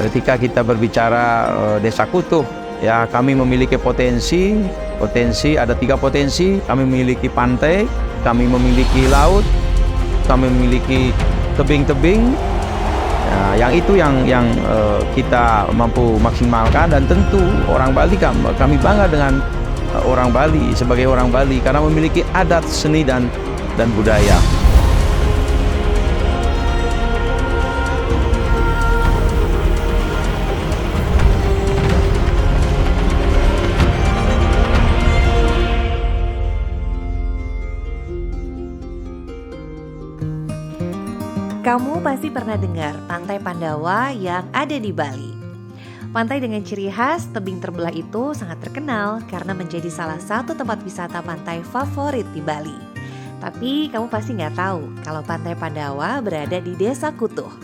ketika kita berbicara Desa Kutuh, ya kami memiliki potensi ada 3 potensi. Kami memiliki pantai, kami memiliki laut, kami memiliki tebing-tebing. Yang itu yang kita mampu maksimalkan, dan tentu orang Bali, kami bangga dengan orang Bali sebagai orang Bali karena memiliki adat, seni dan budaya. Kamu pasti pernah dengar Pantai Pandawa yang ada di Bali. Pantai dengan ciri khas tebing terbelah itu sangat terkenal karena menjadi salah satu tempat wisata pantai favorit di Bali. Tapi kamu pasti nggak tahu kalau Pantai Pandawa berada di Desa Kutuh.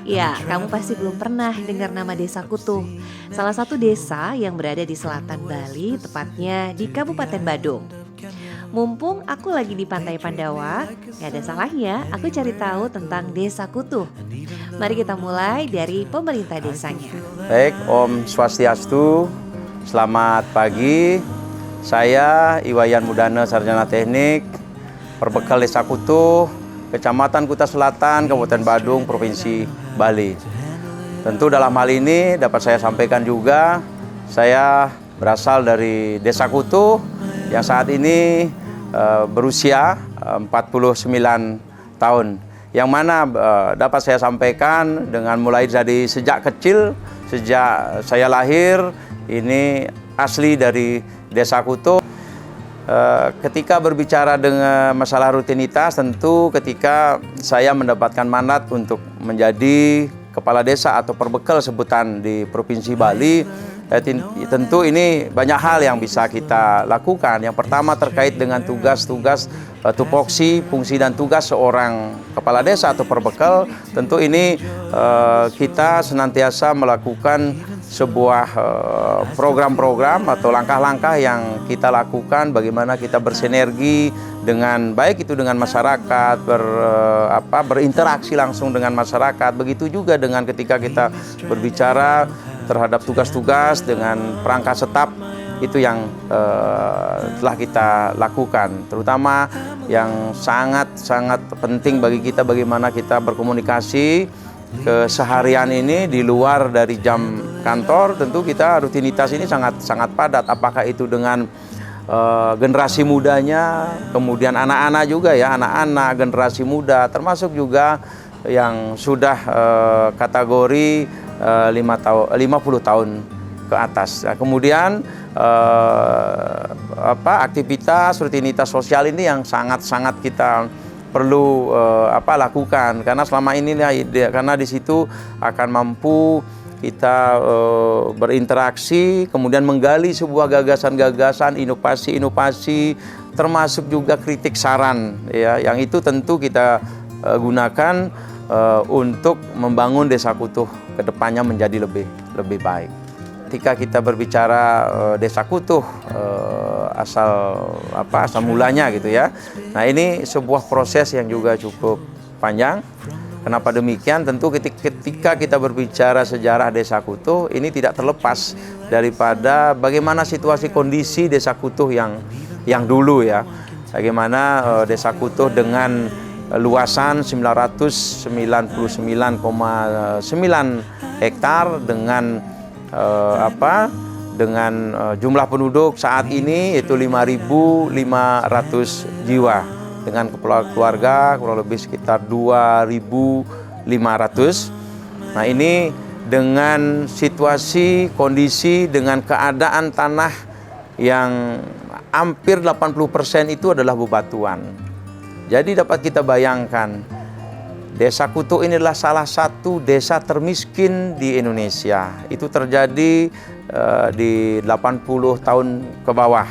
Ya, kamu pasti belum pernah dengar nama Desa Kutuh. Salah satu desa yang berada di selatan Bali, tepatnya di Kabupaten Badung. Mumpung aku lagi di Pantai Pandawa, gak ada salahnya aku cari tahu tentang Desa Kutuh. Mari kita mulai dari pemerintah desanya. Baik, Om Swastiastu, selamat pagi. Saya Iwayan Mudana, Sarjana Teknik, Perbekal Desa Kutuh, Kecamatan Kuta Selatan, Kabupaten Badung, Provinsi Bali. Tentu dalam hal ini dapat saya sampaikan juga, saya berasal dari Desa Kutuh yang saat ini berusia 49 tahun. Yang mana dapat saya sampaikan dengan mulai dari sejak kecil, sejak saya lahir, ini asli dari Desa Kutuh. Ketika berbicara dengan masalah rutinitas, tentu ketika saya mendapatkan mandat untuk menjadi kepala desa atau perbekal sebutan di Provinsi Bali, tentu ini banyak hal yang bisa kita lakukan. Yang pertama terkait dengan tugas-tugas tupoksi, fungsi dan tugas seorang kepala desa atau perbekal. Tentu ini kita senantiasa melakukan sebuah program-program atau langkah-langkah yang kita lakukan, bagaimana kita bersinergi dengan baik itu dengan masyarakat, berinteraksi langsung dengan masyarakat. Begitu juga dengan ketika kita berbicara terhadap tugas-tugas dengan perangkat setap, itu yang telah kita lakukan. Terutama yang sangat-sangat penting bagi kita, bagaimana kita berkomunikasi keseharian ini di luar dari jam kantor. Tentu kita rutinitas ini sangat padat, apakah itu dengan generasi mudanya, kemudian anak-anak juga ya, anak-anak generasi muda, termasuk juga yang sudah kategori 50 tahun ke atas. Nah, kemudian aktivitas rutinitas sosial ini yang sangat kita perlu lakukan, karena selama ini karena di situ akan mampu kita berinteraksi, kemudian menggali sebuah gagasan-gagasan, inovasi-inovasi, termasuk juga kritik saran ya, yang itu tentu kita gunakan untuk membangun Desa Kutuh ke depannya menjadi lebih baik. Ketika kita berbicara Desa Kutuh, asal mulanya gitu ya. Nah, ini sebuah proses yang juga cukup panjang. Kenapa demikian? Tentu ketika kita berbicara sejarah Desa Kutuh, ini tidak terlepas daripada bagaimana situasi kondisi Desa Kutuh yang dulu ya. Bagaimana Desa Kutuh dengan luasan 999,9 hektar dengan jumlah penduduk saat ini itu 5.500 jiwa, dengan kepala keluarga kurang lebih sekitar 2.500. Nah, ini dengan situasi kondisi dengan keadaan tanah yang hampir 80% itu adalah bebatuan. Jadi dapat kita bayangkan, Desa Kutuh ini adalah salah satu desa termiskin di Indonesia. Itu terjadi di 80 tahun ke bawah.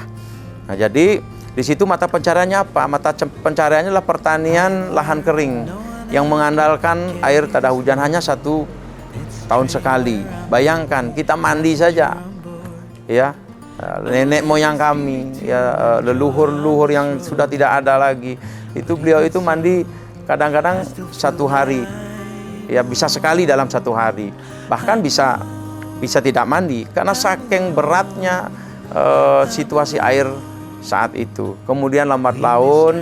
Nah, jadi di situ mata pencariannya apa? Mata pencariannya adalah pertanian lahan kering yang mengandalkan air tada hujan hanya 1 tahun sekali. Bayangkan, kita mandi saja, ya. Nenek moyang kami, ya, leluhur-leluhur yang sudah tidak ada lagi, itu beliau itu mandi kadang-kadang 1 hari, ya bisa sekali dalam satu hari, bahkan bisa tidak mandi karena saking beratnya situasi air saat itu. Kemudian lambat laun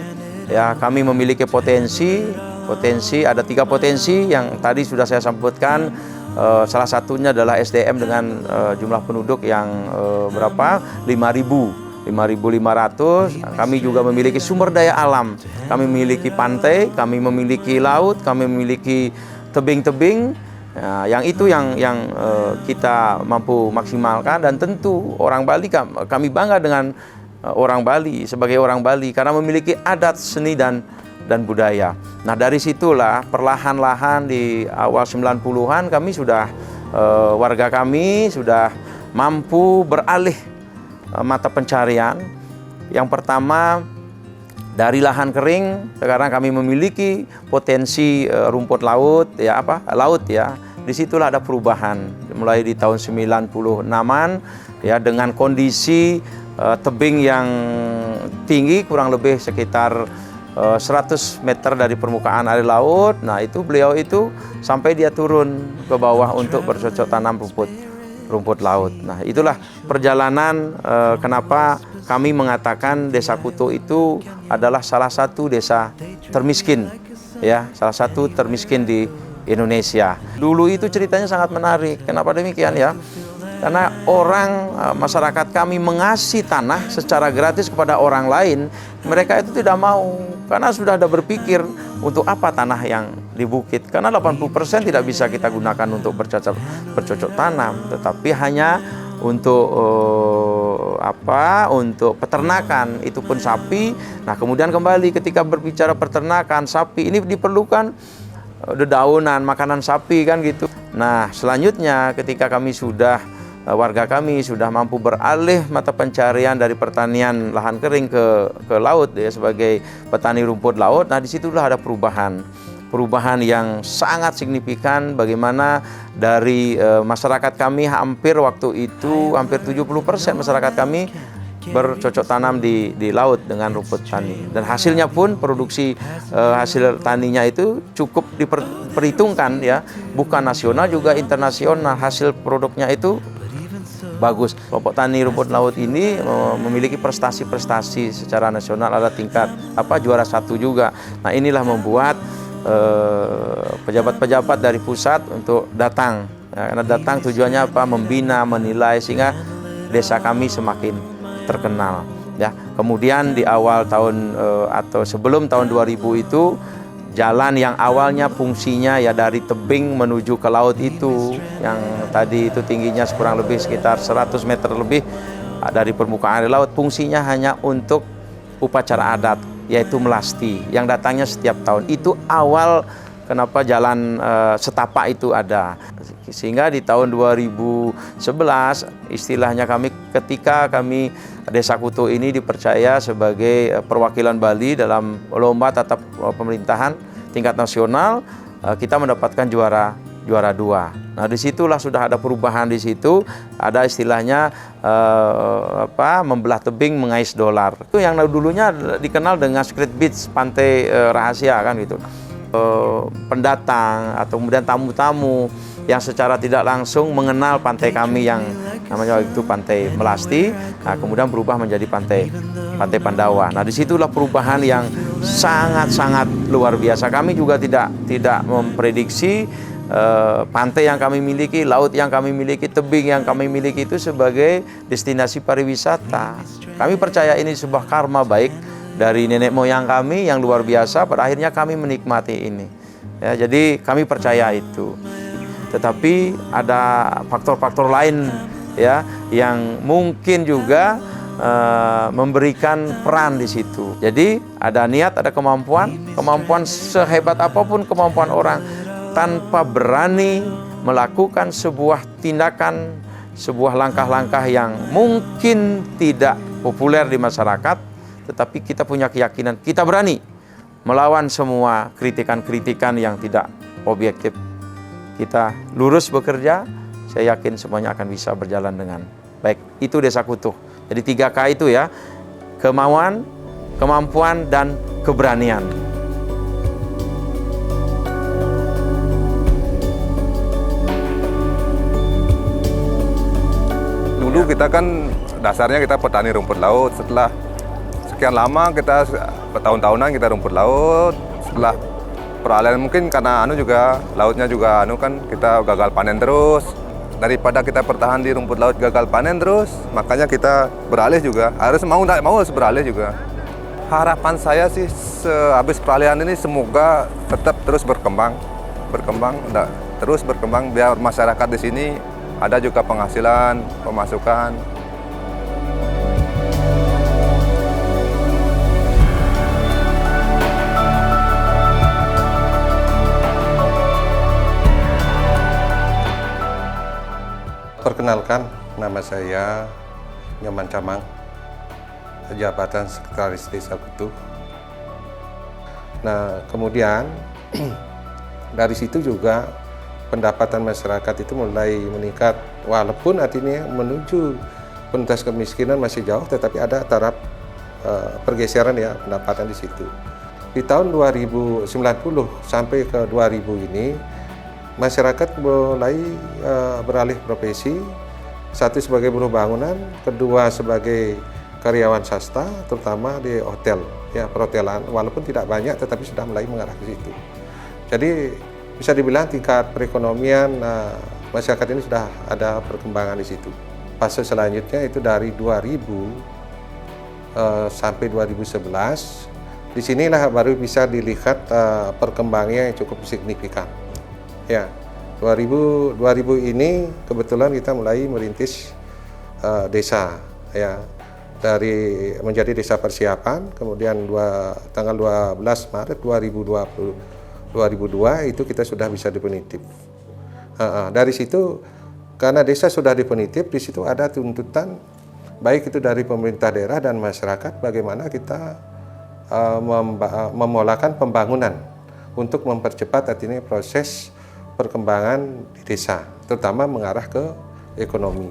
ya kami memiliki potensi ada 3 potensi yang tadi sudah saya sebutkan. Salah satunya adalah SDM dengan jumlah penduduk yang berapa? 5.500. Kami juga memiliki sumber daya alam. Kami memiliki pantai, kami memiliki laut, kami memiliki tebing-tebing. Nah, yang itu yang kita mampu maksimalkan, dan tentu orang Bali, kami bangga dengan orang Bali sebagai orang Bali karena memiliki adat, seni dan budaya. Nah, dari situlah perlahan-lahan di awal 90-an kami sudah warga kami sudah mampu beralih mata pencarian. Yang pertama dari lahan kering, sekarang kami memiliki potensi rumput laut laut ya. Disitulah ada perubahan mulai di tahun 96-an ya, dengan kondisi tebing yang tinggi kurang lebih sekitar 100 meter dari permukaan air laut. Nah, itu beliau itu sampai dia turun ke bawah untuk bercocok tanam rumput laut. Nah, itulah perjalanan kenapa kami mengatakan Desa Kuto itu adalah salah satu desa termiskin ya, salah satu termiskin di Indonesia. Dulu itu ceritanya sangat menarik. Kenapa demikian ya? Karena masyarakat kami mengasih tanah secara gratis kepada orang lain, mereka itu tidak mau. Karena sudah ada berpikir, untuk apa tanah yang di bukit? Karena 80% tidak bisa kita gunakan untuk bercocok tanam, tetapi hanya untuk untuk peternakan, itu pun sapi. Nah, kemudian kembali ketika berbicara peternakan sapi, ini diperlukan dedaunan, makanan sapi kan gitu. Nah, selanjutnya ketika warga kami sudah mampu beralih mata pencarian dari pertanian lahan kering ke laut ya, sebagai petani rumput laut. Nah, disitulah ada perubahan yang sangat signifikan, bagaimana dari masyarakat kami hampir 70% masyarakat kami bercocok tanam di laut dengan rumput tani, dan hasilnya pun produksi hasil taninya itu cukup diperhitungkan ya, bukan nasional juga internasional, hasil produknya itu bagus. Kelompok tani rumput laut ini memiliki prestasi secara nasional, ada tingkat juara 1 juga. Nah, inilah membuat pejabat-pejabat dari pusat untuk datang ya, karena datang tujuannya membina, menilai, sehingga desa kami semakin terkenal ya. Kemudian di awal tahun atau sebelum tahun 2000 itu, jalan yang awalnya fungsinya ya dari tebing menuju ke laut itu, yang tadi itu tingginya kurang lebih sekitar 100 meter lebih dari permukaan air laut, fungsinya hanya untuk upacara adat, yaitu melasti yang datangnya setiap tahun. Itu awal kenapa jalan setapak itu ada. Sehingga di tahun 2011 istilahnya ketika kami Desa Kuto ini dipercaya sebagai perwakilan Bali dalam lomba tatap pemerintahan tingkat nasional, kita mendapatkan juara 2. Nah, disitulah sudah ada perubahan. Di situ ada istilahnya membelah tebing mengais dolar. Itu yang dulunya dikenal dengan Secret Beach, pantai rahasia kan gitu. Pendatang atau kemudian tamu-tamu yang secara tidak langsung mengenal pantai kami yang namanya itu Pantai Melasti, nah kemudian berubah menjadi Pantai Pandawa. Nah, disitulah perubahan yang sangat luar biasa. Kami juga tidak memprediksi pantai yang kami miliki, laut yang kami miliki, tebing yang kami miliki itu sebagai destinasi pariwisata. Kami percaya ini sebuah karma baik dari nenek moyang kami yang luar biasa. Pada akhirnya kami menikmati ini ya, jadi kami percaya itu. Tetapi ada faktor-faktor lain ya yang mungkin juga memberikan peran di situ. Jadi ada niat, ada kemampuan sehebat apapun kemampuan orang, tanpa berani melakukan sebuah tindakan, sebuah langkah-langkah yang mungkin tidak populer di masyarakat, tetapi kita punya keyakinan, kita berani melawan semua kritikan-kritikan yang tidak objektif. Kita lurus bekerja, saya yakin semuanya akan bisa berjalan dengan baik. Itu Desa Kuto. Jadi 3K itu ya, kemauan, kemampuan, dan keberanian. kita kan dasarnya kita petani rumput laut. Setelah sekian lama kita bertahun-tahunan kita rumput laut, setelah peralihan mungkin karena juga lautnya juga kan kita gagal panen terus. Daripada kita bertahan di rumput laut gagal panen terus, makanya kita beralih juga. Harus mau tidak mau harus beralih juga. Harapan saya sih habis peralihan ini semoga tetap terus berkembang, terus berkembang biar masyarakat di sini ada juga penghasilan, pemasukan. Perkenalkan, nama saya Nyoman Camang, jabatan Sekretaris Desa Kutu. Nah, kemudian dari situ juga pendapatan masyarakat itu mulai meningkat, walaupun artinya menuju penuntas kemiskinan masih jauh, tetapi ada taraf pergeseran ya pendapatan di situ. Di tahun 2090 sampai ke 2000 ini masyarakat mulai beralih profesi, satu sebagai buruh bangunan, kedua sebagai karyawan swasta, terutama di hotel, ya perhotelan, walaupun tidak banyak, tetapi sudah mulai mengarah ke situ. Jadi bisa dibilang tingkat perekonomian masyarakat ini sudah ada perkembangan di situ. Fase selanjutnya itu dari 2000 sampai 2011, disinilah baru bisa dilihat perkembangannya yang cukup signifikan. Ya, 2000 ini kebetulan kita mulai merintis desa, ya, dari menjadi desa persiapan, kemudian tanggal 12 Maret 2002 itu kita sudah bisa definitif. Dari situ, karena desa sudah definitif, di situ ada tuntutan baik itu dari pemerintah daerah dan masyarakat bagaimana kita memolakan pembangunan untuk mempercepat artinya proses perkembangan di desa, terutama mengarah ke ekonomi.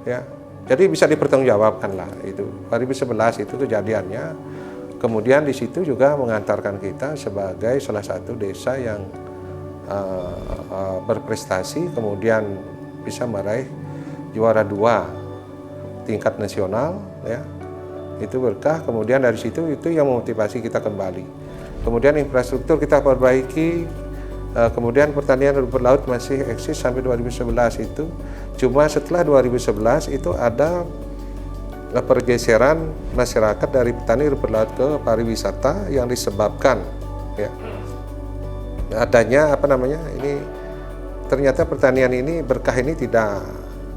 Ya, jadi bisa dipertanggungjawabkan lah itu. 2011 itu kejadiannya. Kemudian di situ juga mengantarkan kita sebagai salah satu desa yang berprestasi, kemudian bisa meraih juara 2 tingkat nasional, ya. Itu berkah. Kemudian dari situ itu yang memotivasi kita kembali. Kemudian infrastruktur kita perbaiki. Kemudian pertanian rumput laut masih eksis sampai 2011 itu. Cuma setelah 2011 itu ada pergeseran masyarakat dari petani rumput laut ke pariwisata yang disebabkan ya adanya ini ternyata pertanian ini berkah ini tidak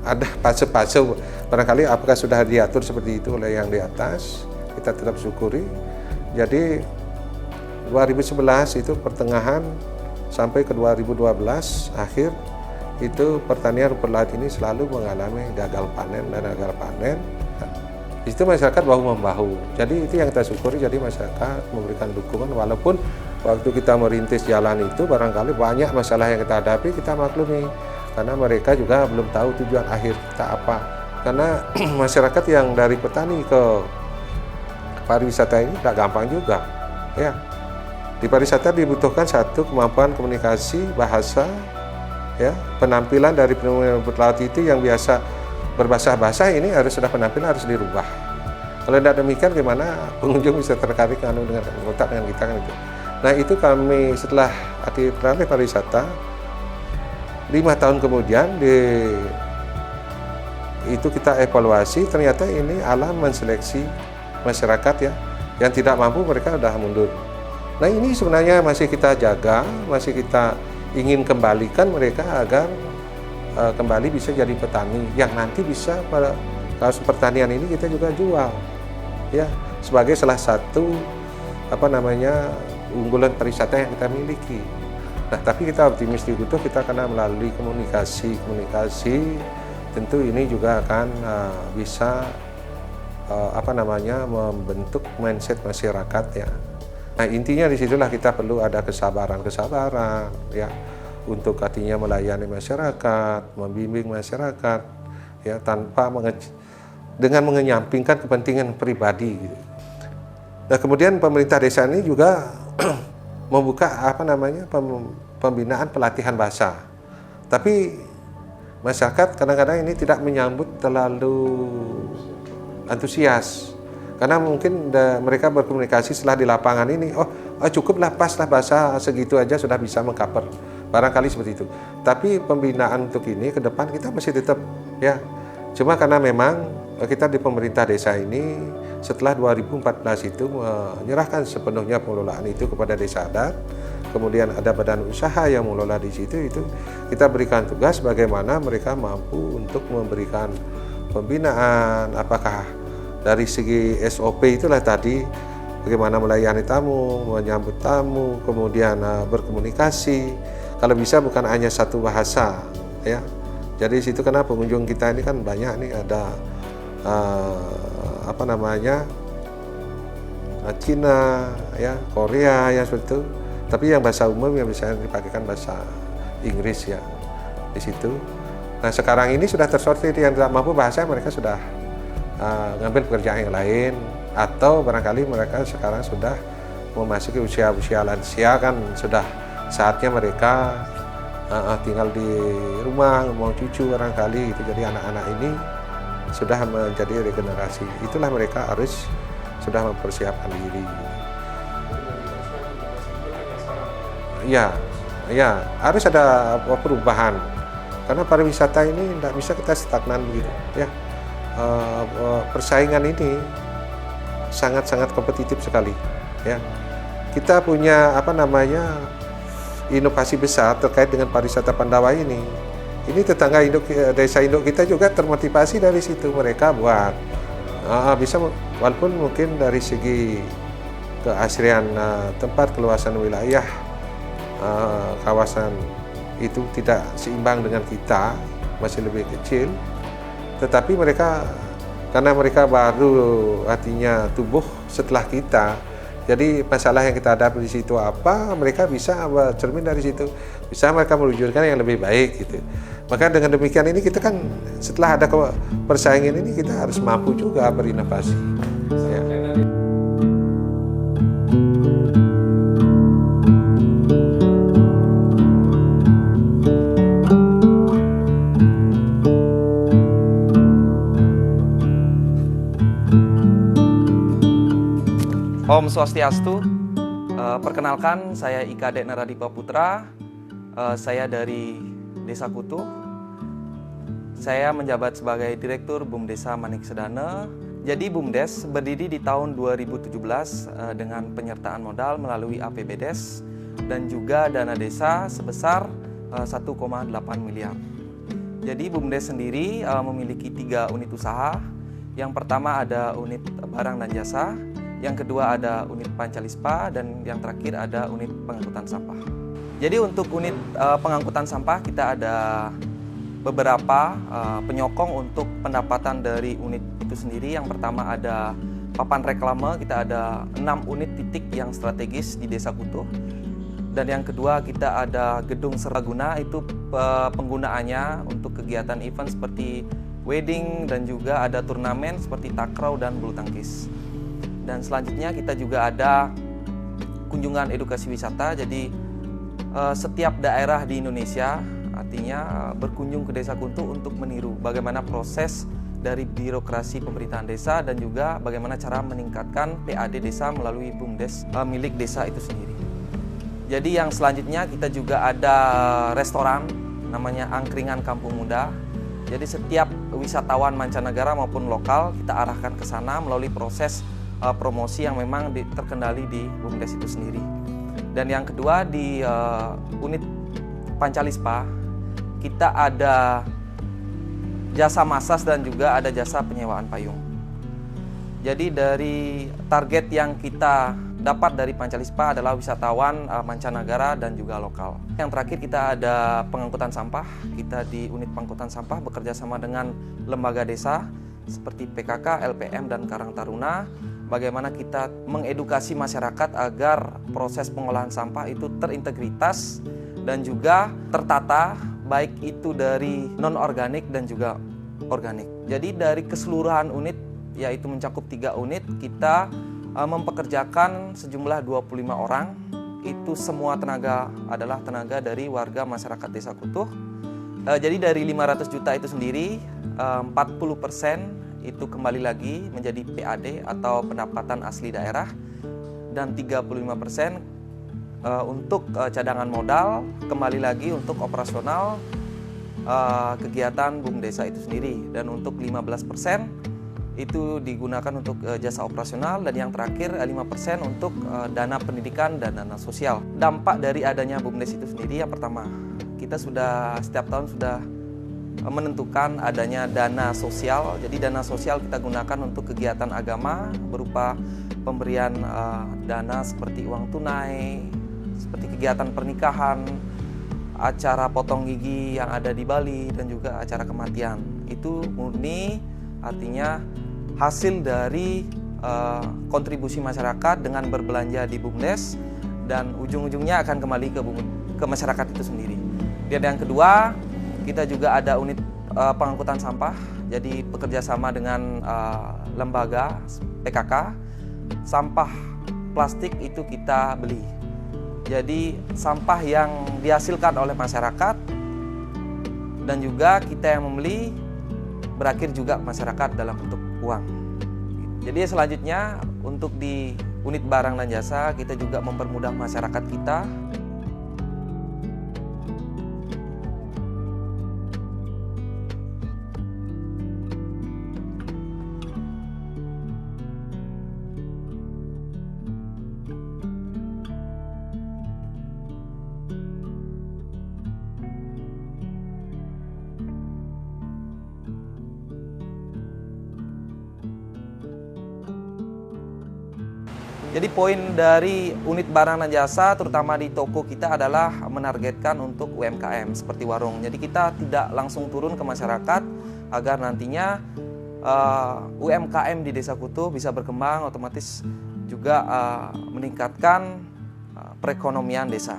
ada fase-fase, barangkali apakah sudah diatur seperti itu oleh yang di atas, kita tetap syukuri. Jadi 2011 itu pertengahan sampai ke 2012 akhir itu pertanian rumput laut ini selalu mengalami gagal panen. Di situ masyarakat bahu-membahu. Jadi itu yang kita syukuri, jadi masyarakat memberikan dukungan walaupun waktu kita merintis jalan itu barangkali banyak masalah yang kita hadapi, kita maklumi. Karena mereka juga belum tahu tujuan akhir kita apa. Karena masyarakat yang dari petani ke pariwisata ini tidak gampang juga. Ya. Di pariwisata dibutuhkan satu kemampuan komunikasi, bahasa, ya, penampilan dari penemu rumput laut itu yang biasa berbahasa-bahasa ini sudah penampilan harus dirubah. Kalau tidak demikian gimana pengunjung bisa tertarik dengan kota dengan kita kan itu. Nah itu kami setelah beralih pariwisata 5 tahun kemudian itu kita evaluasi, ternyata ini alam menseleksi masyarakat ya yang tidak mampu, mereka sudah mundur. Nah ini sebenarnya masih kita jaga, masih kita ingin kembalikan mereka agar kembali bisa jadi petani yang nanti bisa pada kasus pertanian ini kita juga jual ya sebagai salah satu unggulan pariwisata yang kita miliki. Nah tapi kita optimis di Kutu, kita karena melalui komunikasi tentu ini juga akan bisa membentuk mindset masyarakat ya. Nah intinya disitulah kita perlu ada kesabaran ya untuk artinya melayani masyarakat, membimbing masyarakat ya tanpa dengan mengenyampingkan kepentingan pribadi gitu. Nah kemudian pemerintah desa ini juga membuka pembinaan pelatihan bahasa. Tapi masyarakat kadang-kadang ini tidak menyambut terlalu antusias. Karena mungkin mereka berkomunikasi setelah di lapangan ini, cukuplah, paslah bahasa segitu aja sudah bisa mengcover. Barangkali seperti itu. Tapi pembinaan untuk ini ke depan kita masih tetap ya. Cuma karena memang kita di pemerintah desa ini setelah 2014 itu menyerahkan sepenuhnya pengelolaan itu kepada desa adat. Kemudian ada badan usaha yang mengelola di situ, itu kita berikan tugas bagaimana mereka mampu untuk memberikan pembinaan, apakah dari segi SOP itulah tadi, bagaimana melayani tamu, menyambut tamu, kemudian berkomunikasi. Kalau bisa bukan hanya satu bahasa, ya. Jadi situ karena pengunjung kita ini kan banyak nih, ada Cina, ya, Korea, ya seperti itu. Tapi yang bahasa umum yang bisa dipakaikan bahasa Inggris ya di situ. Nah sekarang ini sudah tersortir, yang tidak mampu bahasa mereka sudah ngambil pekerjaan yang lain, atau barangkali mereka sekarang sudah memasuki usia lansia, kan sudah saatnya mereka tinggal di rumah, mau cucu barangkali gitu. Jadi anak-anak ini sudah menjadi regenerasi. Itulah mereka harus sudah mempersiapkan diri. Ya, harus ada perubahan. Karena pariwisata ini tidak bisa kita stagnan begitu. Ya, persaingan ini sangat-sangat kompetitif sekali. Ya, kita punya inovasi besar terkait dengan pariwisata Pandawa ini. Ini tetangga desa induk kita juga termotivasi dari situ, mereka buat bisa, walaupun mungkin dari segi keasrian tempat, keluasan wilayah, kawasan itu tidak seimbang dengan kita, masih lebih kecil, tetapi mereka, karena mereka baru artinya tumbuh setelah kita, jadi masalah yang kita hadapi di situ apa, mereka bisa cermin dari situ, bisa mereka meluncurkan yang lebih baik gitu. Maka dengan demikian ini kita kan setelah ada persaingan ini kita harus mampu juga berinovasi. Ya. Om Swastiastu, perkenalkan saya Ika Dek Naradipa Putra, saya dari Desa Kutuh. Saya menjabat sebagai Direktur BUMDesa Manik Sedana. Jadi BUMDes berdiri di tahun 2017 dengan penyertaan modal melalui APBDes dan juga dana desa sebesar 1,8 miliar. Jadi BUMDes sendiri memiliki 3 unit usaha. Yang pertama ada unit barang dan jasa, yang kedua ada unit Pancalispa, dan yang terakhir ada unit pengangkutan sampah. Jadi untuk unit pengangkutan sampah kita ada beberapa penyokong untuk pendapatan dari unit itu sendiri. Yang pertama ada papan reklame, kita ada 6 unit titik yang strategis di Desa Kutuh. Dan yang kedua kita ada gedung serbaguna, itu penggunaannya untuk kegiatan event seperti wedding dan juga ada turnamen seperti takraw dan bulu tangkis. Dan selanjutnya kita juga ada kunjungan edukasi wisata. Jadi setiap daerah di Indonesia artinya berkunjung ke Desa Kutuh untuk meniru bagaimana proses dari birokrasi pemerintahan desa dan juga bagaimana cara meningkatkan PAD desa melalui BUMDes milik desa itu sendiri. Jadi yang selanjutnya kita juga ada restoran namanya Angkringan Kampung Muda. Jadi setiap wisatawan mancanegara maupun lokal kita arahkan ke sana melalui proses promosi yang memang terkendali di BUMDes itu sendiri. Dan yang kedua di unit Pancalispa kita ada jasa massas dan juga ada jasa penyewaan payung. Jadi dari target yang kita dapat dari Pancalispa adalah wisatawan mancanegara dan juga lokal. Yang terakhir kita ada pengangkutan sampah. Kita di unit pengangkutan sampah bekerja sama dengan lembaga desa seperti PKK, LPM, dan Karang Taruna. Bagaimana kita mengedukasi masyarakat agar proses pengolahan sampah itu terintegritas dan juga tertata, baik itu dari non-organik dan juga organik. Jadi dari keseluruhan unit, yaitu mencakup 3 unit, kita mempekerjakan sejumlah 25 orang. Itu semua tenaga adalah tenaga dari warga masyarakat Desa Kutuh. Jadi dari 500 juta itu sendiri, 40% itu kembali lagi menjadi PAD atau pendapatan asli daerah, dan 35% untuk cadangan modal, kembali lagi untuk operasional kegiatan BUMDesa itu sendiri, dan untuk 15% itu digunakan untuk jasa operasional, dan yang terakhir 5% untuk dana pendidikan dan dana sosial. Dampak dari adanya BUMDes itu sendiri, yang pertama, kita sudah setiap tahun sudah menentukan adanya dana sosial. Jadi dana sosial kita gunakan untuk kegiatan agama berupa pemberian dana seperti uang tunai, seperti kegiatan pernikahan, acara potong gigi yang ada di Bali, dan juga acara kematian. Itu murni artinya hasil dari kontribusi masyarakat dengan berbelanja di BUMDes, dan ujung-ujungnya akan kembali ke masyarakat itu sendiri. Dan yang kedua, kita juga ada unit pengangkutan sampah. Jadi bekerja sama dengan lembaga PKK, sampah plastik itu kita beli. Jadi sampah yang dihasilkan oleh masyarakat dan juga kita yang membeli berakhir juga masyarakat dalam bentuk uang. Jadi selanjutnya untuk di unit barang dan jasa kita juga mempermudah masyarakat kita. Jadi poin dari unit barang dan jasa terutama di toko kita adalah menargetkan untuk UMKM seperti warung. Jadi kita tidak langsung turun ke masyarakat agar nantinya UMKM di Desa Kutuh bisa berkembang, otomatis juga meningkatkan perekonomian desa.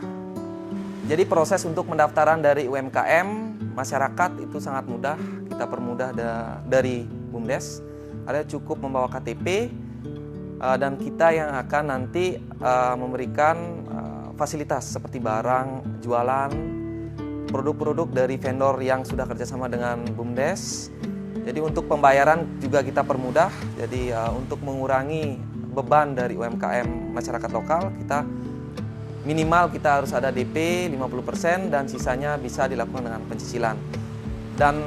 Jadi proses untuk pendaftaran dari UMKM masyarakat itu sangat mudah, kita permudah dari BUMDes. Ada cukup membawa KTP, dan kita yang akan nanti memberikan fasilitas seperti barang, jualan, produk-produk dari vendor yang sudah kerjasama dengan BUMDes. Jadi untuk pembayaran juga kita permudah. Jadi untuk mengurangi beban dari UMKM masyarakat lokal, kita minimal kita harus ada DP 50% dan sisanya bisa dilakukan dengan pencicilan. Dan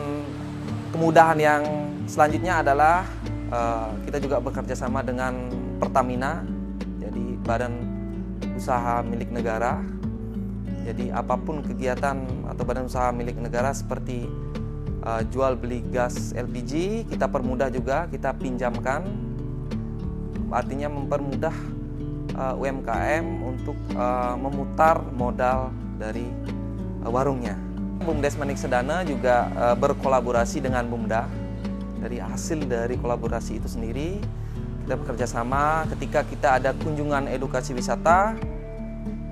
kemudahan yang selanjutnya adalah kita juga bekerja sama dengan Pertamina, jadi badan usaha milik negara. Jadi apapun kegiatan atau badan usaha milik negara seperti jual beli gas LPG, kita permudah juga, kita pinjamkan. Artinya mempermudah UMKM untuk memutar modal dari warungnya. BUMDes Manik Sedana juga berkolaborasi dengan BUMDA. Dari hasil dari kolaborasi itu sendiri, kita bekerja sama ketika kita ada kunjungan edukasi wisata,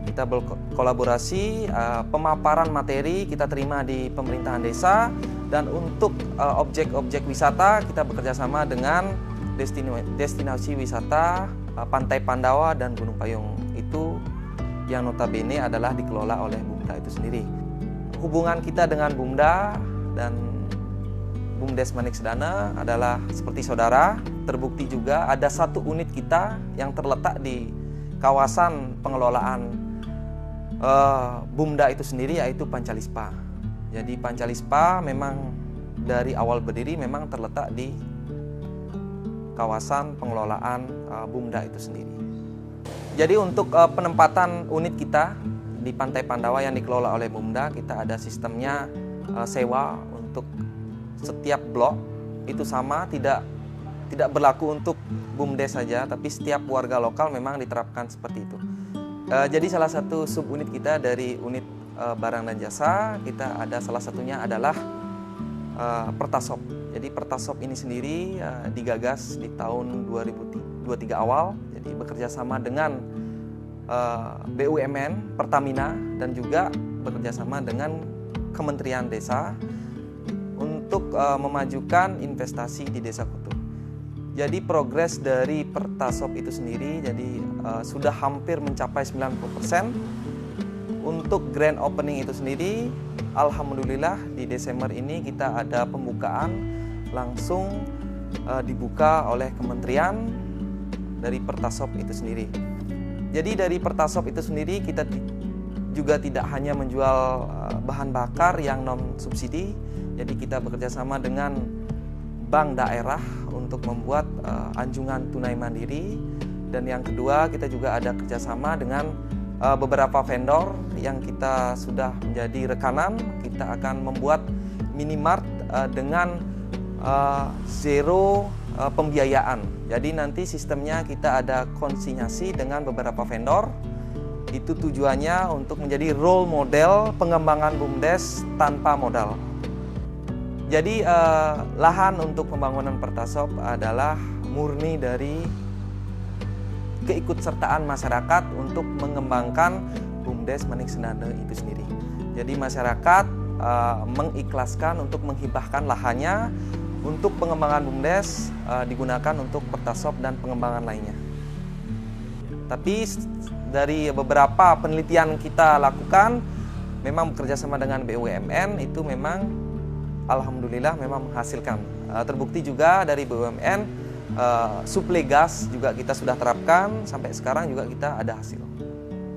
kita berkolaborasi, pemaparan materi kita terima di pemerintahan desa, dan untuk objek-objek wisata kita bekerja sama dengan destinasi wisata Pantai Pandawa dan Gunung Payung. Itu yang notabene adalah dikelola oleh BUMDA itu sendiri. Hubungan kita dengan BUMDA dan BUMDes Manik Sedana adalah seperti saudara. Terbukti juga ada satu unit kita yang terletak di kawasan pengelolaan BUMDA itu sendiri, yaitu Pancalispa. Jadi Pancalispa memang dari awal berdiri memang terletak di kawasan pengelolaan BUMDA itu sendiri. Jadi untuk penempatan unit kita di Pantai Pandawa yang dikelola oleh BUMDA, kita ada sistemnya sewa untuk setiap blok itu sama, tidak berlaku untuk BUMDes saja, tapi setiap warga lokal memang diterapkan seperti itu. Jadi salah satu subunit kita dari unit barang dan jasa, kita ada salah satunya adalah Pertasop. Jadi Pertasop ini sendiri digagas di tahun 2023 awal, jadi bekerja sama dengan BUMN, Pertamina, dan juga bekerja sama dengan Kementerian Desa untuk memajukan investasi di Desa Kutuh. Jadi progres dari Pertasop itu sendiri jadi sudah hampir mencapai 90%. Untuk grand opening itu sendiri, alhamdulillah di Desember ini kita ada pembukaan langsung dibuka oleh kementerian dari Pertasop itu sendiri. Jadi dari Pertasop itu sendiri kita juga tidak hanya menjual bahan bakar yang non subsidi, jadi kita bekerja sama dengan bank daerah untuk membuat anjungan tunai mandiri. Dan yang kedua, kita juga ada kerjasama dengan beberapa vendor yang kita sudah menjadi rekanan. Kita akan membuat minimart dengan zero pembiayaan. Jadi nanti sistemnya kita ada konsinyasi dengan beberapa vendor. Itu tujuannya untuk menjadi role model pengembangan BUMDes tanpa modal. Jadi lahan untuk pembangunan Pertasop adalah murni dari keikutsertaan masyarakat untuk mengembangkan BUMDes Manik Sendana itu sendiri. Jadi masyarakat mengikhlaskan untuk menghibahkan lahannya untuk pengembangan BUMDes digunakan untuk Pertasop dan pengembangan lainnya. Tapi dari beberapa penelitian kita lakukan, memang bekerja sama dengan BUMN itu memang alhamdulillah memang menghasilkan. Terbukti juga dari BUMN suplai gas juga kita sudah terapkan, sampai sekarang juga kita ada hasil.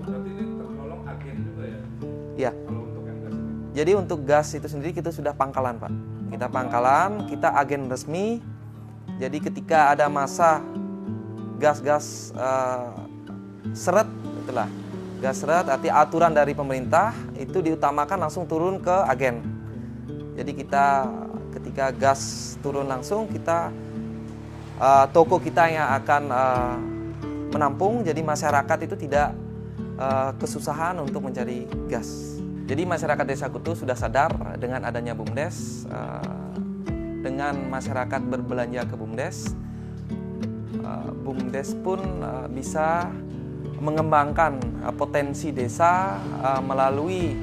Berarti ini tergolong agen juga ya? Iya. Kalau untuk yang gas ini? Jadi untuk gas itu sendiri kita sudah pangkalan, Pak. Kita pangkalan, kita agen resmi. Jadi ketika ada masa gas-gas seret, itulah gas seret, arti aturan dari pemerintah itu diutamakan langsung turun ke agen. Jadi kita ketika gas turun langsung, kita toko kita yang akan menampung, jadi masyarakat itu tidak kesusahan untuk mencari gas. Jadi masyarakat Desa Kutuh sudah sadar dengan adanya BUMDes, dengan masyarakat berbelanja ke BUMDes, BUMDes pun bisa mengembangkan potensi desa melalui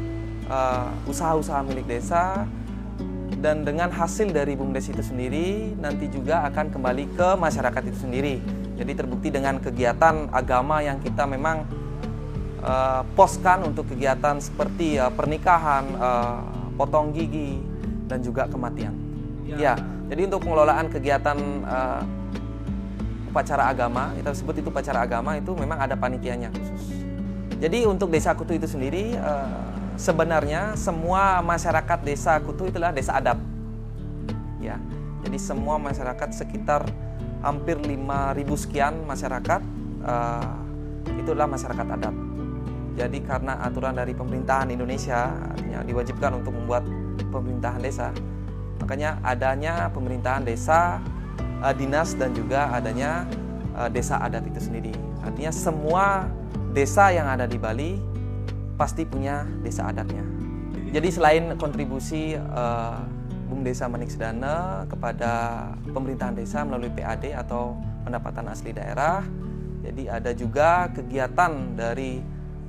usaha-usaha milik desa. Dan dengan hasil dari BUMDes itu sendiri nanti juga akan kembali ke masyarakat itu sendiri. Jadi terbukti dengan kegiatan agama yang kita memang poskan untuk kegiatan seperti pernikahan, potong gigi, dan juga kematian. Ya, jadi untuk pengelolaan kegiatan upacara agama, kita sebut itu upacara agama, itu memang ada panitianya khusus. Jadi untuk Desa Kutuh itu sendiri sebenarnya semua masyarakat Desa Kutuh itulah desa adat. Ya. Jadi semua masyarakat sekitar hampir 5.000 sekian masyarakat itulah masyarakat adat. Jadi karena aturan dari pemerintahan Indonesia artinya diwajibkan untuk membuat pemerintahan desa. Makanya adanya pemerintahan desa, dinas, dan juga adanya desa adat itu sendiri. Artinya semua desa yang ada di Bali pasti punya desa adatnya. Jadi selain kontribusi BUMDesa Manik Sendana kepada pemerintahan desa melalui PAD atau pendapatan asli daerah, jadi ada juga kegiatan dari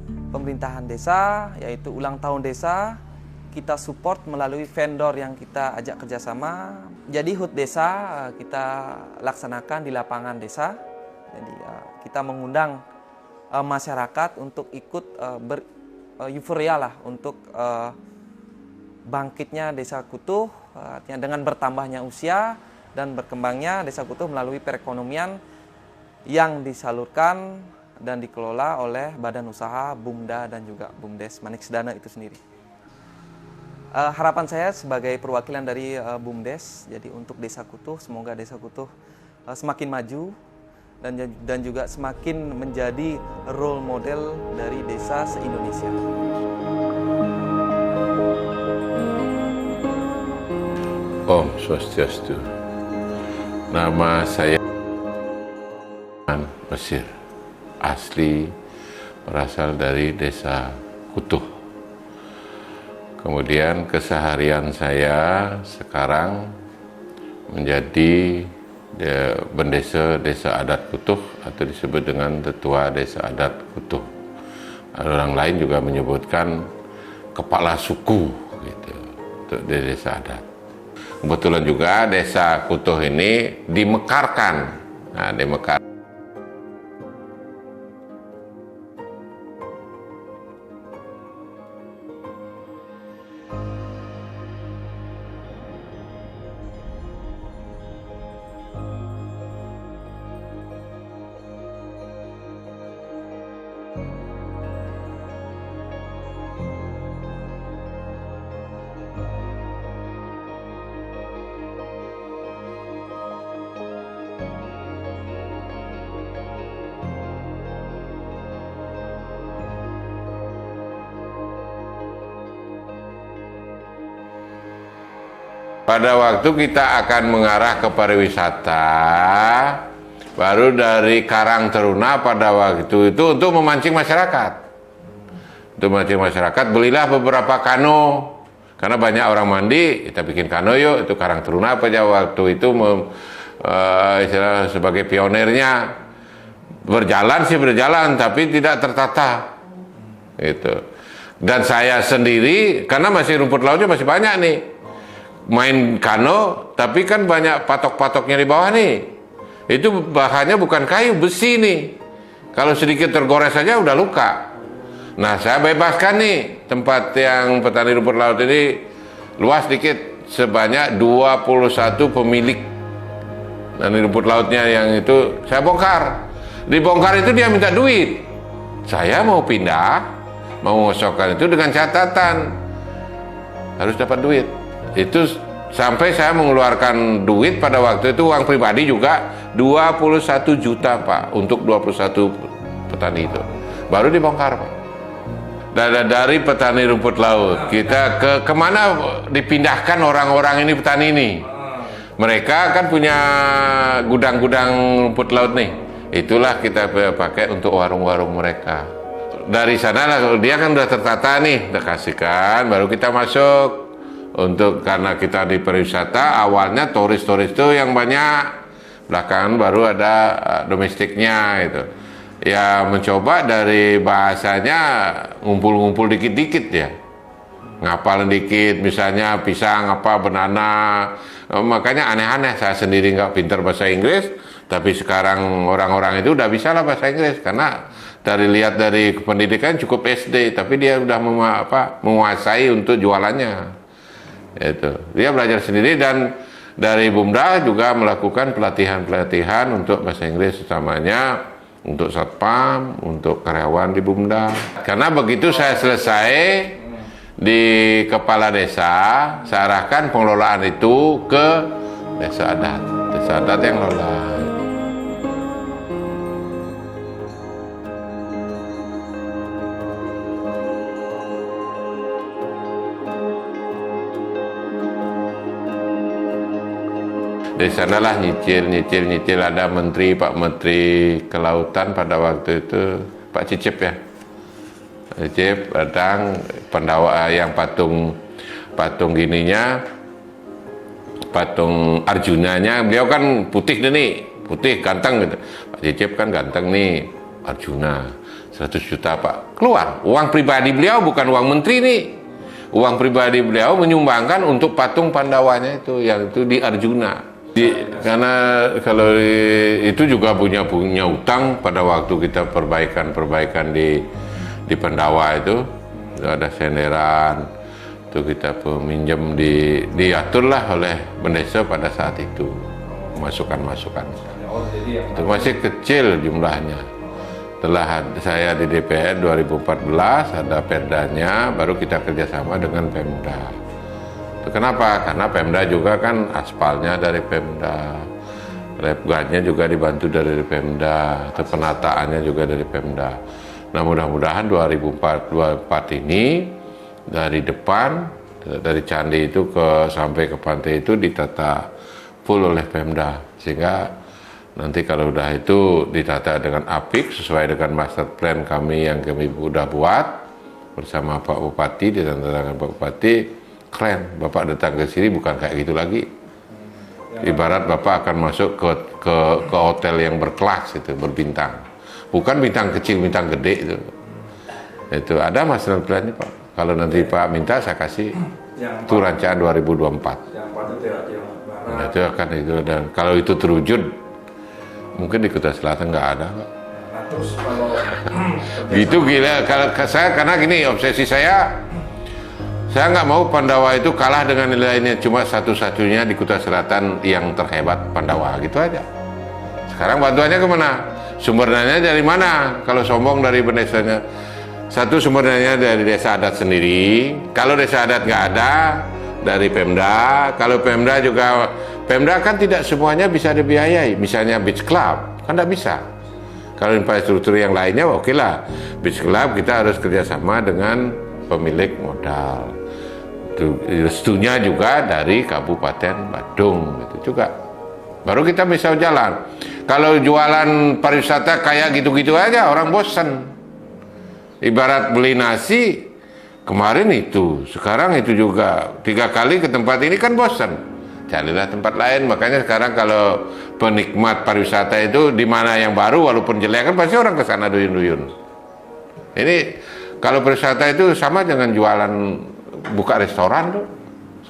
pemerintahan desa, yaitu ulang tahun desa. Kita support melalui vendor yang kita ajak kerjasama. Jadi HUT desa kita laksanakan di lapangan desa. Jadi kita mengundang masyarakat untuk ikut euforia lah untuk bangkitnya Desa Kutuh, artinya dengan bertambahnya usia dan berkembangnya Desa Kutuh melalui perekonomian yang disalurkan dan dikelola oleh badan usaha BUMDA dan juga BUMDes Manik Sendana itu sendiri. Harapan saya sebagai perwakilan dari BUMDes, jadi untuk Desa Kutuh, semoga Desa Kutuh semakin maju dan juga semakin menjadi role model dari desa se-Indonesia. Om Swastiastu. Nama saya Mesir, asli berasal dari Desa Kutuh. Kemudian keseharian saya sekarang menjadi Bendesa Desa Adat Kutuh atau disebut dengan Tetua Desa Adat Kutuh. Orang lain juga menyebutkan kepala suku gitu, untuk di desa adat. Kebetulan juga Desa Kutuh ini dimekarkan. Nah, dimekar. Pada waktu kita akan mengarah ke pariwisata, baru dari Karang Taruna pada waktu itu untuk memancing masyarakat. Untuk memancing masyarakat, belilah beberapa kano. Karena banyak orang mandi, kita bikin kano yuk. Itu Karang Taruna pada waktu itu istilah sebagai pionirnya. Berjalan, tapi tidak tertata. Gitu. Dan saya sendiri, karena masih rumput lautnya masih banyak nih. Main kano, tapi kan banyak patok-patoknya di bawah nih. Itu bahannya bukan kayu, besi nih. Kalau sedikit tergores saja udah luka. Nah, saya bebaskan nih tempat yang petani rumput laut ini luas sedikit, sebanyak 21 pemilik petani rumput lautnya yang itu saya bongkar. Dibongkar itu dia minta duit. Saya mau pindah, mau ngosokkan itu dengan catatan harus dapat duit. Itu sampai saya mengeluarkan duit pada waktu itu, uang pribadi juga 21 juta Pak, untuk 21 petani itu. Baru dibongkar Pak. Dari petani rumput laut, kita kemana dipindahkan orang-orang ini, petani ini? Mereka kan punya gudang-gudang rumput laut nih. Itulah kita pakai untuk warung-warung mereka. Dari sana lah, dia kan udah tertata nih, kita kasihkan, baru kita masuk. Karena kita di pariwisata, awalnya turis-turis itu yang banyak, belakangan baru ada domestiknya itu. Ya mencoba dari bahasanya ngumpul-ngumpul dikit-dikit ya, ngapalin dikit, misalnya pisang apa, banana. Makanya aneh-aneh, saya sendiri nggak pintar bahasa Inggris, tapi sekarang orang-orang itu udah bisa lah bahasa Inggris, karena lihat dari pendidikan cukup SD, tapi dia udah menguasai untuk jualannya. Itu dia belajar sendiri, dan dari Bumda juga melakukan pelatihan-pelatihan untuk bahasa Inggris, utamanya untuk satpam, untuk karyawan di Bumda. Karena begitu saya selesai di kepala desa, saya arahkan pengelolaan itu ke desa adat yang lola. Di sanalah nyicil, ada Pak Menteri Kelautan pada waktu itu, Pak Cicip ya. Cicip datang, pendawa yang patung gininya, patung Arjunanya, beliau kan putih nih, putih ganteng gitu. Pak Cicip kan ganteng nih, Arjuna 100 juta Pak. Keluar, uang pribadi beliau, bukan uang menteri nih. Uang pribadi beliau menyumbangkan untuk patung Pandawanya itu, yang itu di Arjuna. Karena kalau itu juga punya utang pada waktu kita perbaikan di Pandawa itu ada senderan, itu kita peminjam diaturlah oleh Bendesa pada saat itu, masukan itu masih kecil jumlahnya. Setelah saya di DPR 2014 ada perdanya, baru kita kerjasama dengan Pemda. Kenapa? Karena Pemda juga kan aspalnya dari Pemda, repgannya juga dibantu dari Pemda, atau penataannya juga dari Pemda. Nah mudah-mudahan 2024 ini dari depan, dari candi itu sampai ke pantai itu ditata full oleh Pemda, sehingga nanti kalau udah itu ditata dengan apik sesuai dengan master plan kami yang kami udah buat bersama Pak Bupati, ditandatangani Pak Bupati. Keren, Bapak datang ke sini bukan kayak gitu lagi. Ibarat Bapak akan masuk ke hotel yang berkelas itu, berbintang. Bukan bintang kecil, bintang gede itu. Itu ada master plan-nya Pak. Kalau nanti Pak minta saya kasih itu rancangan 2024. Nah, itu akan itu, dan kalau itu terwujud mungkin di Kuta Selatan nggak ada Pak. Terus kalau gitu gila, kalau saya karena gini, obsesi saya nggak mau Pandawa itu kalah dengan nilainya, cuma satu-satunya di Kuta Selatan yang terhebat Pandawa, gitu aja. Sekarang bantuannya kemana? Sumber dananya dari mana? Kalau sombong dari desanya, satu sumber dananya dari desa adat sendiri. Kalau desa adat nggak ada, dari Pemda. Kalau Pemda juga, Pemda kan tidak semuanya bisa dibiayai. Misalnya beach club, kan nggak bisa. Kalau infrastruktur yang lainnya, oke lah. Beach club kita harus kerjasama dengan pemilik modal. restunya juga dari Kabupaten Badung gitu juga. Baru kita bisa jalan. Kalau jualan pariwisata kayak gitu-gitu aja orang bosan. Ibarat beli nasi, kemarin itu, sekarang itu juga 3 kali ke tempat ini kan bosan. Carilah tempat lain. Makanya sekarang kalau penikmat pariwisata itu di mana yang baru walaupun jelek kan pasti orang ke sana duyun-duyun. Ini kalau pariwisata itu sama dengan jualan buka restoran tuh.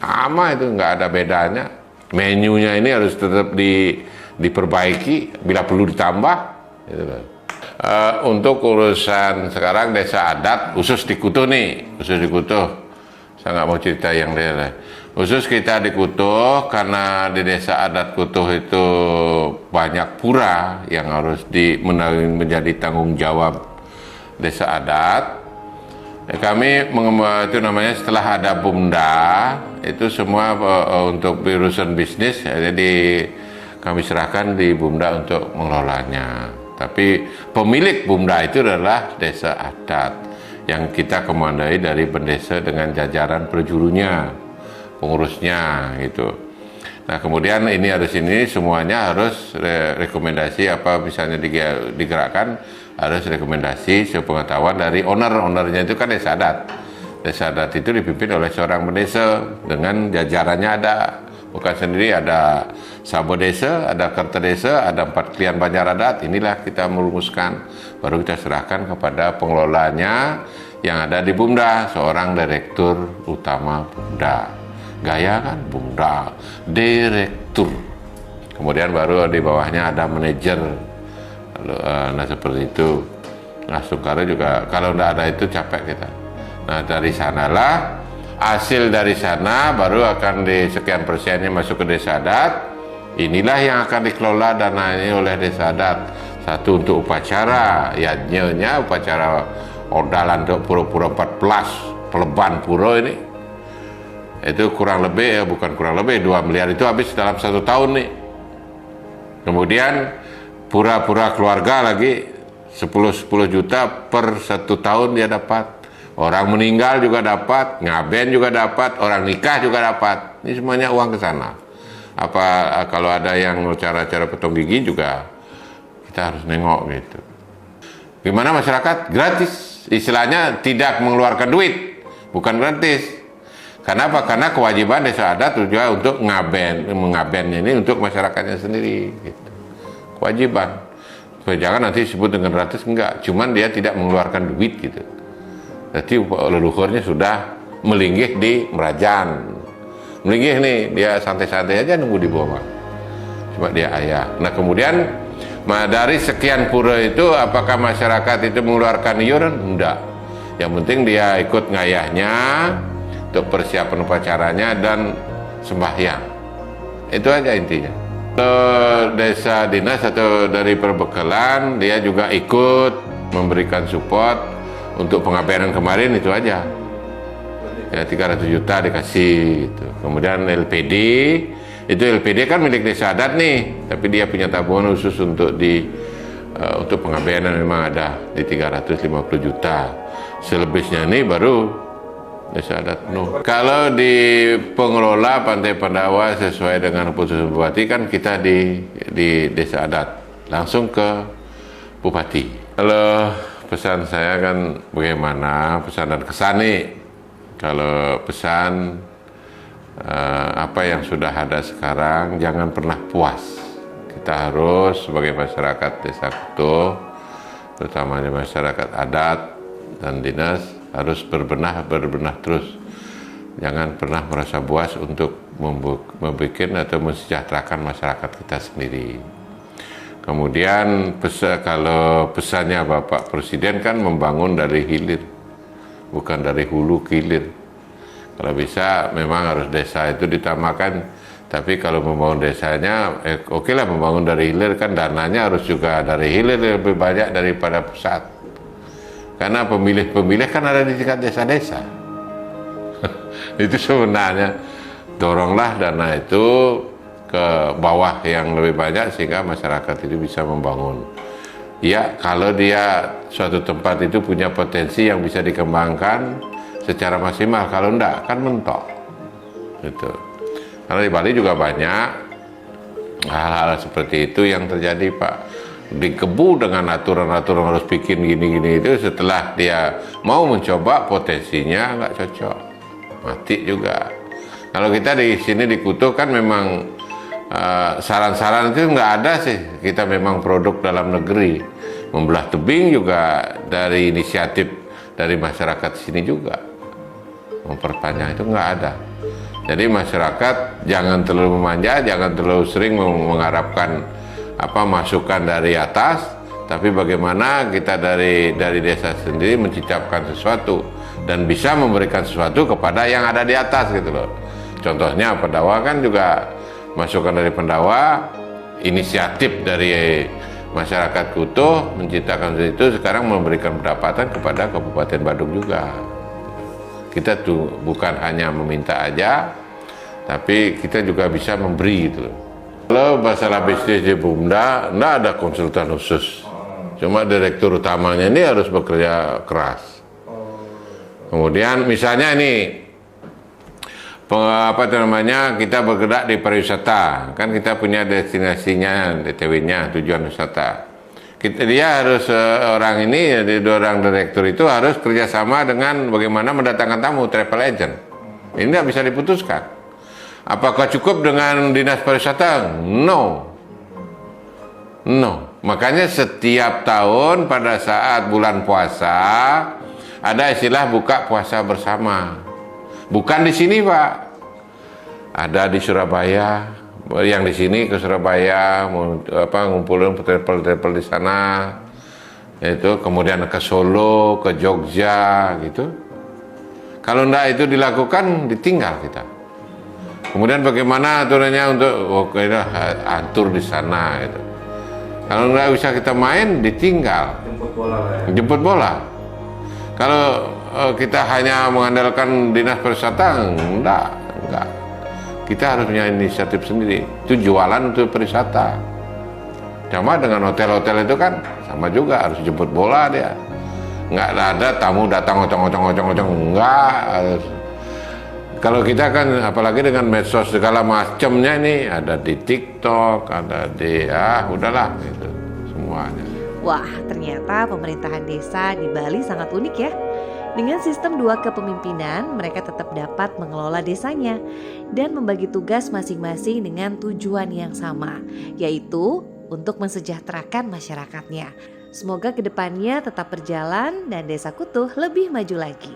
Sama itu, nggak ada bedanya. Menunya ini harus tetap diperbaiki, bila perlu ditambah. Gitu. Untuk urusan sekarang desa adat, khusus di Kutuh nih, khusus di Kutuh. Saya nggak mau cerita yang lain. Khusus kita di Kutuh, karena di desa adat Kutuh itu banyak pura yang harus menjadi tanggung jawab desa adat. Kami itu namanya setelah ada BUMDA itu semua untuk urusan bisnis, jadi kami serahkan di BUMDA untuk mengelolanya. Tapi pemilik BUMDA itu adalah desa adat yang kita komandai dari pendesa dengan jajaran perjurunya, pengurusnya gitu. Nah kemudian ini semuanya harus rekomendasi apa misalnya digerakkan, harus rekomendasi sepengetahuan dari ownernya itu kan desa adat. Desa adat itu dipimpin oleh seorang pendesa dengan jajarannya ada, bukan sendiri, ada sabo desa, ada kerta desa, ada 4 klien banjar adat. Inilah kita merumuskan, baru kita serahkan kepada pengelolanya yang ada di BUMDA, seorang direktur utama BUMDA. Gaya kan BUMDA, direktur. Kemudian baru di bawahnya ada manajer. Nah seperti itu. Nah Sungkara juga kalau tidak ada itu capek kita. Nah dari sanalah hasil dari sana baru akan di sekian persennya masuk ke desa adat. Inilah yang akan dikelola dana ini oleh desa adat. Satu untuk upacara, ya nyonya upacara ordalan untuk pura-pura 14 peleban pura ini. Itu kurang lebih, bukan kurang lebih, 2 miliar itu habis dalam 1 tahun nih. Kemudian pura-pura keluarga lagi 10 juta per 1 tahun dia dapat. Orang meninggal juga dapat, ngaben juga dapat, orang nikah juga dapat. Ini semuanya uang ke sana. Apa kalau ada yang cara-cara potong gigi juga kita harus nengok gitu. Gimana masyarakat? Gratis. Istilahnya tidak mengeluarkan duit, bukan gratis. Kenapa? Karena kewajiban desa adat juga untuk mengabennya ini untuk masyarakatnya sendiri. Gitu. Kewajiban. Jangan nanti disebut dengan gratis, enggak. Cuman dia tidak mengeluarkan duit gitu. Jadi leluhurnya sudah melinggih di Merajan. Melinggih nih, dia santai-santai aja nunggu di bawah. Cuma dia ayah. Nah kemudian dari sekian pura itu, apakah masyarakat itu mengeluarkan iuran? Enggak. Yang penting dia ikut ngayahnya untuk persiapan upacaranya dan sembahyang. Itu aja intinya. Desa dinas atau dari perbekalan dia juga ikut memberikan support untuk pengabenan kemarin itu aja ya 300 juta dikasih gitu. Kemudian LPD itu LPD kan milik desa adat nih, tapi dia punya tabungan khusus untuk untuk pengabenan memang ada di 350 juta. Selebihnya ini baru desa adat penuh. Kalau di pengelola Pantai Pandawa sesuai dengan keputusan Bupati kan kita di desa adat langsung ke Bupati. Kalau pesan saya kan bagaimana pesan dan kesan nih. Kalau pesan apa yang sudah ada sekarang jangan pernah puas. Kita harus sebagai masyarakat desa Kutuh, terutama masyarakat adat dan dinas harus berbenah terus. Jangan pernah merasa puas untuk membuat atau mensejahterakan masyarakat kita sendiri. Kemudian kalau pesannya Bapak Presiden kan membangun dari hilir, bukan dari hulu ke hilir. Kalau bisa memang harus desa itu ditamakan, tapi kalau membangun desanya, oke lah membangun dari hilir kan dananya harus juga dari hilir lebih banyak daripada pusat. Karena pemilih-pemilih kan ada di tingkat desa-desa. Itu sebenarnya doronglah dana itu ke bawah yang lebih banyak sehingga masyarakat itu bisa membangun. Ya, kalau dia suatu tempat itu punya potensi yang bisa dikembangkan secara maksimal, kalau enggak kan mentok. gitu. Karena di Bali juga banyak hal-hal seperti itu yang terjadi, Pak. Dikebu dengan aturan-aturan harus bikin gini-gini itu, setelah dia mau mencoba potensinya nggak cocok, mati juga. Kalau kita di sini di Kutuh kan memang saran-saran itu nggak ada sih. Kita memang produk dalam negeri. Membelah tebing juga dari inisiatif dari masyarakat sini juga. Memperpanjang itu nggak ada. Jadi masyarakat jangan terlalu memanja, jangan terlalu sering mengharapkan masukan dari atas, tapi bagaimana kita dari desa sendiri menciptakan sesuatu dan bisa memberikan sesuatu kepada yang ada di atas gitu loh. Contohnya Pendawa kan juga masukan dari Pendawa, inisiatif dari masyarakat Kutuh menciptakan itu, sekarang memberikan pendapatan kepada Kabupaten Badung juga. Kita tuh bukan hanya meminta aja, tapi kita juga bisa memberi gitu loh. Kalau masalah bisnis di Bumda, enggak ada konsultan khusus. Cuma direktur utamanya ini harus bekerja keras. Kemudian misalnya ini, kita bergerak di pariwisata. Kan kita punya destinasinya, DTW-nya, tujuan wisata. Dia harus, orang direktur itu harus kerjasama dengan bagaimana mendatangkan tamu, travel agent. Ini nggak bisa diputuskan. Apakah cukup dengan dinas pariwisata? No. Makanya setiap tahun pada saat bulan puasa ada istilah buka puasa bersama. Bukan di sini, Pak. Ada di Surabaya. Yang di sini ke Surabaya, ngumpulin travel di sana. Itu kemudian ke Solo, ke Jogja, gitu. Kalau enggak itu dilakukan, ditinggal kita. Kemudian bagaimana aturannya untuk atur di sana gitu. Kalau nggak bisa kita main, ditinggal. Jemput bola. Kalau kita hanya mengandalkan dinas pariwisata, enggak. Kita harus punya inisiatif sendiri. Itu jualan untuk pariwisata. Sama dengan hotel-hotel itu kan sama juga, harus jemput bola dia. Nggak ada tamu datang ocong-ocong, enggak. Kalau kita kan apalagi dengan medsos segala macamnya ini, ada di TikTok, ada di udahlah gitu semuanya. Wah, ternyata pemerintahan desa di Bali sangat unik ya. Dengan sistem 2 kepemimpinan, mereka tetap dapat mengelola desanya dan membagi tugas masing-masing dengan tujuan yang sama, yaitu untuk mensejahterakan masyarakatnya. Semoga kedepannya tetap berjalan dan Desa Kutuh lebih maju lagi.